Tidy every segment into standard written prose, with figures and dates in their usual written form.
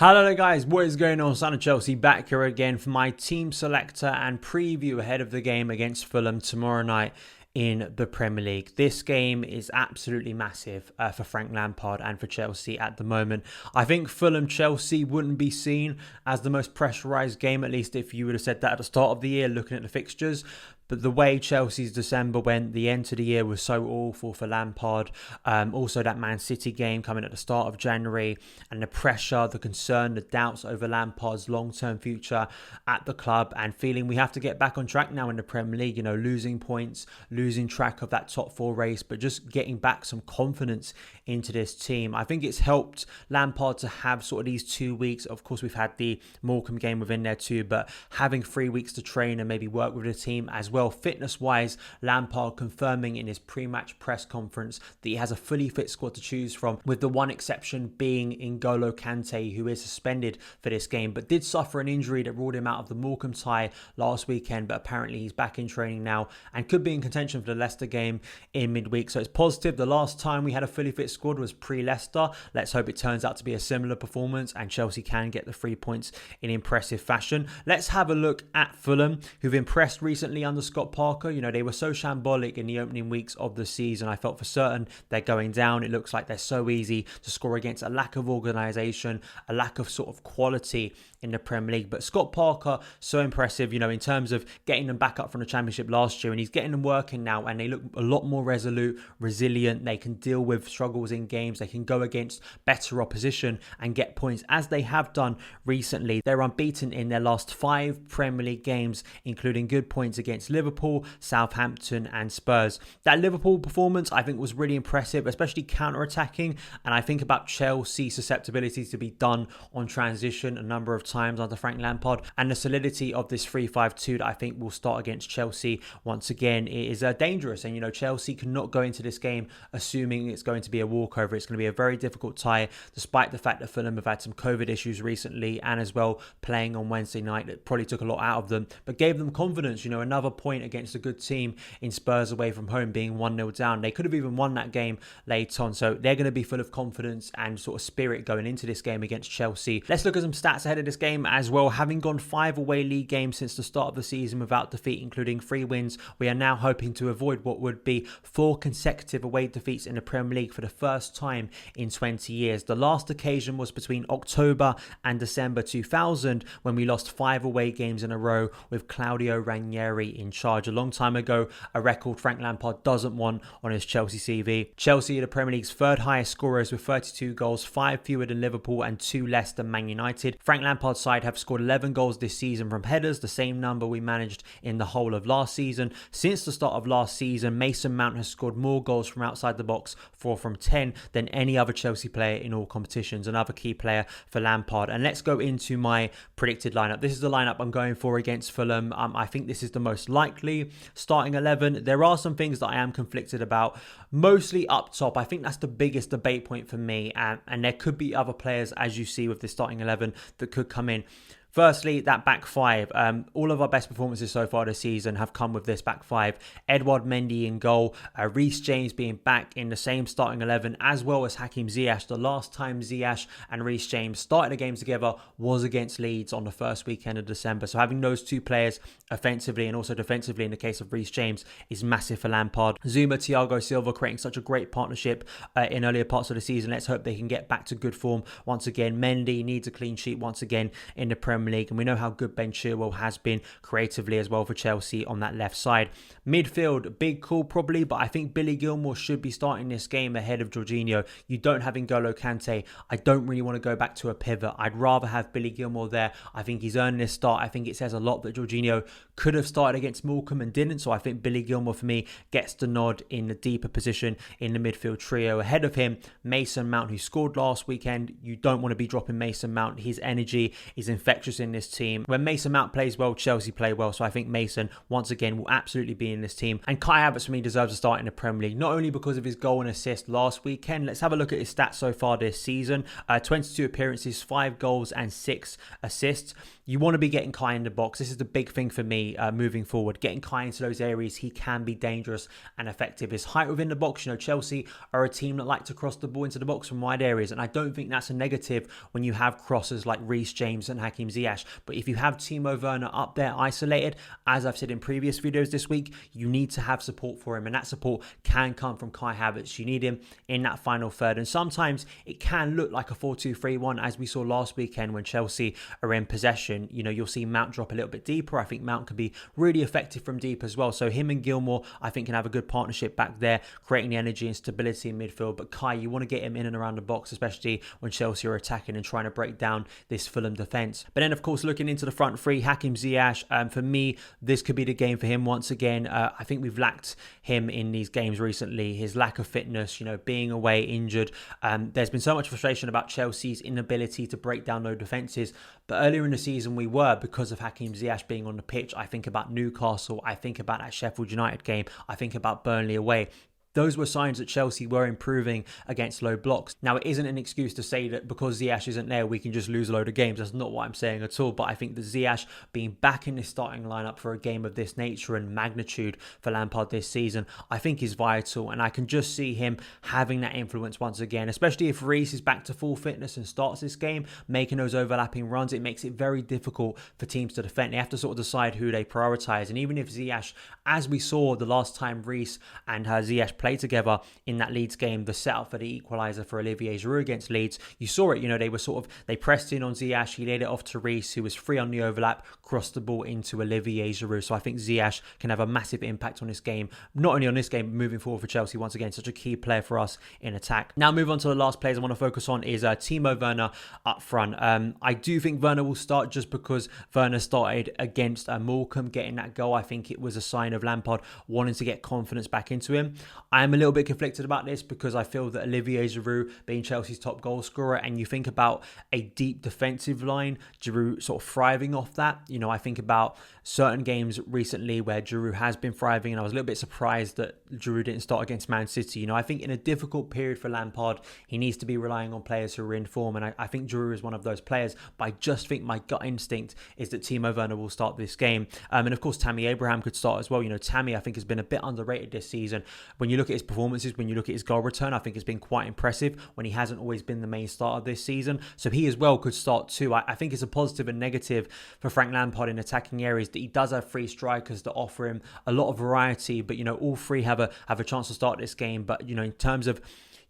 Hello there guys, what is going on? SonOfChelsea back here again for my team selector and preview ahead of the game against Fulham tomorrow night in the Premier League. This game is absolutely massive for Frank Lampard and for Chelsea at the moment. I think Fulham-Chelsea wouldn't be seen as the most pressurised game, at least if you would have said that at the start of the year looking at the fixtures. But the way Chelsea's December went, the end of the year was so awful for Lampard. Also that Man City game coming at the start of January, and the pressure, the concern, the doubts over Lampard's long-term future at the club, and feeling we have to get back on track now in the Premier League, you know, losing points, losing track of that top four race, but just getting back some confidence into this team. I think it's helped Lampard to have sort of these 2 weeks. Of course, we've had the Morecambe game within there too, but having 3 weeks to train and maybe work with the team as well. Fitness-wise, Lampard confirming in his pre-match press conference that he has a fully fit squad to choose from, with the one exception being N'Golo Kante, who is suspended for this game, but did suffer an injury that ruled him out of the Morecambe tie last weekend, but apparently he's back in training now and could be in contention for the Leicester game in midweek. So it's positive. The last time we had a fully fit squad was pre-Leicester. Let's hope it turns out to be a similar performance and Chelsea can get the 3 points in impressive fashion. Let's have a look at Fulham, who've impressed recently under Scott Parker. You know, they were so shambolic in the opening weeks of the season. I felt for certain they're going down. It looks like they're so easy to score against, a lack of organisation, a lack of sort of quality in the Premier League. But Scott Parker, so impressive, you know, in terms of getting them back up from the Championship last year, and he's getting them working now, and they look a lot more resolute, resilient. They can deal with struggles in games. They can go against better opposition and get points, as they have done recently. They're unbeaten in their last 5 Premier League games, including good points against Liverpool, Southampton and Spurs. That Liverpool performance I think was really impressive, especially counter-attacking, and I think about Chelsea's susceptibility to be done on transition a number of times under Frank Lampard, and the solidity of this 3-5-2 that I think will start against Chelsea once again is dangerous. And you know, Chelsea cannot go into this game assuming it's going to be a walkover. It's going to be a very difficult tie, despite the fact that Fulham have had some COVID issues recently, and as well playing on Wednesday night that probably took a lot out of them, but gave them confidence. You know, another point against a good team in Spurs away from home, being 1-0 down. They could have even won that game late on, so they're going to be full of confidence and sort of spirit going into this game against Chelsea. Let's look at some stats ahead of this game as well. Having gone 5 away league games since the start of the season without defeat, including 3 wins, we are now hoping to avoid what would be 4 consecutive away defeats in the Premier League for the first time in 20 years. The last occasion was between October and December 2000, when we lost 5 away games in a row with Claudio Ranieri in charge. A long time ago, a record Frank Lampard doesn't want on his Chelsea CV. Chelsea are the Premier League's 3rd highest scorers with 32 goals, 5 fewer than Liverpool and 2 less than Man United. Frank Lampard's side have scored 11 goals this season from headers, the same number we managed in the whole of last season. Since the start of last season, Mason Mount has scored more goals from outside the box, 4 from 10, than any other Chelsea player in all competitions. Another key player for Lampard. And let's go into my predicted lineup. This is the lineup I'm going for against Fulham. I think this is the most likely starting 11. There are some things that I am conflicted about, mostly up top. I think that's the biggest debate point for me, and there could be other players, as you see with the starting 11, that could come in. Firstly, that back 5. All of our best performances so far this season have come with this back 5. Edouard Mendy in goal, Reece James being back in the same starting 11, as well as Hakim Ziyech. The last time Ziyech and Reece James started a game together was against Leeds on the first weekend of December. So having those 2 players offensively and also defensively in the case of Reece James is massive for Lampard. Zuma, Thiago Silva creating such a great partnership in earlier parts of the season. Let's hope they can get back to good form once again. Mendy needs a clean sheet once again in the Premier League, and we know how good Ben Chilwell has been creatively as well for Chelsea on that left side. Midfield, big call probably, but I think Billy Gilmour should be starting this game ahead of Jorginho. You don't have N'Golo Kante. I don't really want to go back to a pivot. I'd rather have Billy Gilmour there. I think he's earned this start. I think it says a lot that Jorginho could have started against Morecambe and didn't, so I think Billy Gilmour for me gets the nod in the deeper position in the midfield trio. Ahead of him, Mason Mount, who scored last weekend. You don't want to be dropping Mason Mount. His energy is infectious fortress in this team. When Mason Mount plays well, Chelsea play well. So I think Mason, once again, will absolutely be in this team. And Kai Havertz, for me, deserves a start in the Premier League, not only because of his goal and assist last weekend. Let's have a look at his stats so far this season. 22 appearances, 5 goals and 6 assists. You want to be getting Kai in the box. This is the big thing for me moving forward. Getting Kai into those areas, he can be dangerous and effective. His height within the box, Chelsea are a team that like to cross the ball into the box from wide areas, and I don't think that's a negative when you have crossers like Reece James and Hakim Ziyech. But if you have Timo Werner up there isolated, as I've said in previous videos this week, you need to have support for him, and that support can come from Kai Havertz. You need him in that final third, and sometimes it can look like a 4-2-3-1, as we saw last weekend when Chelsea are in possession. You'll see Mount drop a little bit deeper. I think Mount can be really effective from deep as well. So him and Gilmour, I think, can have a good partnership back there, creating the energy and stability in midfield. But Kai, you want to get him in and around the box, especially when Chelsea are attacking and trying to break down this Fulham defence. But then, of course, looking into the front three, Hakim Ziyech, for me, this could be the game for him once again. I think we've lacked him in these games recently. His lack of fitness, being away, injured. There's been so much frustration about Chelsea's inability to break down those defences. But earlier in the season, we were, because of Hakim Ziyech being on the pitch. I think about Newcastle. I think about that Sheffield United game. I think about Burnley away. Those were signs that Chelsea were improving against low blocks. Now, it isn't an excuse to say that because Ziyech isn't there, we can just lose a load of games. That's not what I'm saying at all. But I think that Ziyech being back in this starting lineup for a game of this nature and magnitude for Lampard this season, I think is vital. And I can just see him having that influence once again, especially if Reece is back to full fitness and starts this game, making those overlapping runs. It makes it very difficult for teams to defend. They have to sort of decide who they prioritise. And even if Ziyech, as we saw the last time Reece and Ziyech played together in that Leeds game, the setup for the equaliser for Olivier Giroud against Leeds, you saw it. They pressed in on Ziyech, he laid it off to Reece, who was free on the overlap, crossed the ball into Olivier Giroud. So I think Ziyech can have a massive impact on this game, not only on this game, but moving forward for Chelsea. Once again, such a key player for us in attack. Now, move on to the last players I want to focus on is Timo Werner up front. I do think Werner will start just because Werner started against Morecambe, getting that goal. I think it was a sign of Lampard wanting to get confidence back into him. I am a little bit conflicted about this because I feel that Olivier Giroud being Chelsea's top goal scorer, and you think about a deep defensive line, Giroud sort of thriving off that. I think about certain games recently where Giroud has been thriving, and I was a little bit surprised that Giroud didn't start against Man City. I think in a difficult period for Lampard, he needs to be relying on players who are in form, and I think Giroud is one of those players, but I just think my gut instinct is that Timo Werner will start this game. And of course, Tammy Abraham could start as well. Tammy, I think, has been a bit underrated this season. When you look at his performances, when you look at his goal return, I think it's been quite impressive when he hasn't always been the main starter this season. So he as well could start too. I think it's a positive and negative for Frank Lampard in attacking areas that he does have 3 strikers that offer him a lot of variety, but all 3 have a chance to start this game. But in terms of,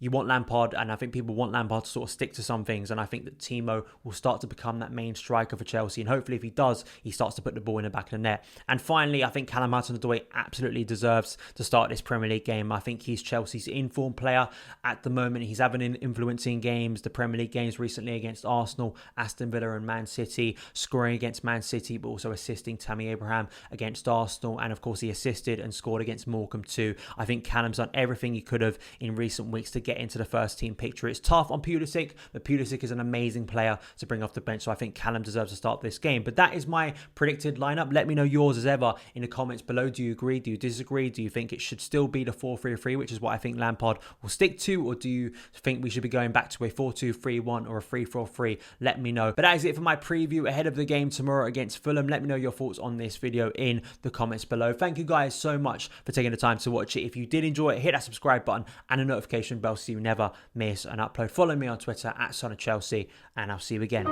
you want Lampard, and I think people want Lampard to sort of stick to some things, and I think that Timo will start to become that main striker for Chelsea, and hopefully if he does, he starts to put the ball in the back of the net. And finally, I think Callum Hudson-Odoi absolutely deserves to start this Premier League game. I think he's Chelsea's in-form player at the moment. He's having an influencing games, the Premier League games recently against Arsenal, Aston Villa and Man City, scoring against Man City, but also assisting Tammy Abraham against Arsenal, and of course he assisted and scored against Morecambe too. I think Callum's done everything he could have in recent weeks to get into the first team picture. It's tough on Pulisic, but Pulisic is an amazing player to bring off the bench, so I think Callum deserves to start this game. But that is my predicted lineup. Let me know yours as ever in the comments below. Do you agree? Do you disagree? Do you think it should still be the 4-3-3, which is what I think Lampard will stick to, or do you think we should be going back to a 4-2-3-1 or a 3-4-3? Let me know. But that is it for my preview ahead of the game tomorrow against Fulham. Let me know your thoughts on this video in the comments below. Thank you guys so much for taking the time to watch it. If you did enjoy it, hit that subscribe button and a notification bell so you never miss an upload. Follow me on Twitter at SonOfChelsea, and I'll see you again.